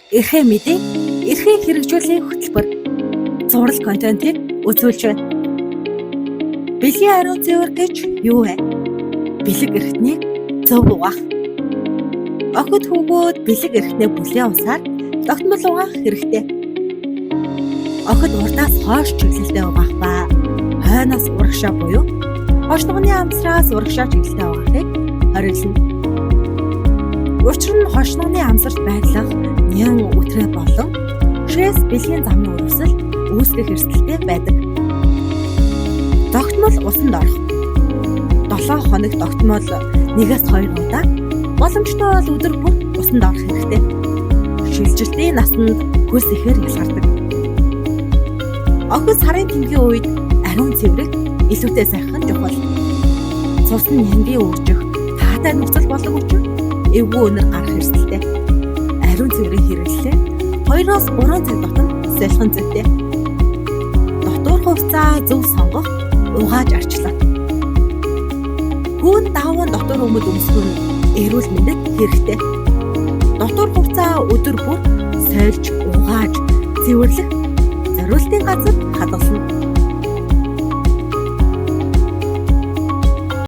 Эрхээ мэдээг эрхээ хэрэгжүүлэх хөтөлбөр зураг контентыг үзүүлж байна. Бэлгийн ариун цэвэр гэж юу вэ? Бэлэг эрхтнийг зөв угаах. Охид хүүгүүд бэлэг эрхтнээ бүлээн усаар тогтмол угаах хэрэгтэй. Охид урдаас хойш чиглэлтэй угаах ба хойноос урагшаа буюу хошногны амсраас урагшаа чиглэлтэй угаахыг хориглоно. Учир нь хошногны амсарт байрлах нян үтрээ болон шээс бэлгийн замын өрөвсөл үүсгэх эрсдэлтэй байдаг. Тогтмол усанд орох. 7 хоног тогтмол 1-2 удаа, боломжтой бол өдөр бүр усанд орох хэрэгтэй. Шилжилтийн насанд хөлс ихээр ялгардаг. Охид сарын тэмдгийн үед ариун цэврэг илүүтэй сахих нь чухал. Цус нь нянгийн үржих, таатай нөхцөл болон хүчин эвгүй өнөр гарах эрсдэлтэй. Ариун цэврийн хэрэглээ 2-3 цаг дотор солих зүйтэй. Дотор хувцас зөв сонгох, угааж арчлах. Хүүн даван дотор өмд өмсөх нь эрүүл мэндэд хэрэгтэй. Дотор хувцас өдөр бүр сольж, угааж, цэвэрлэх зориултын газар хадгална.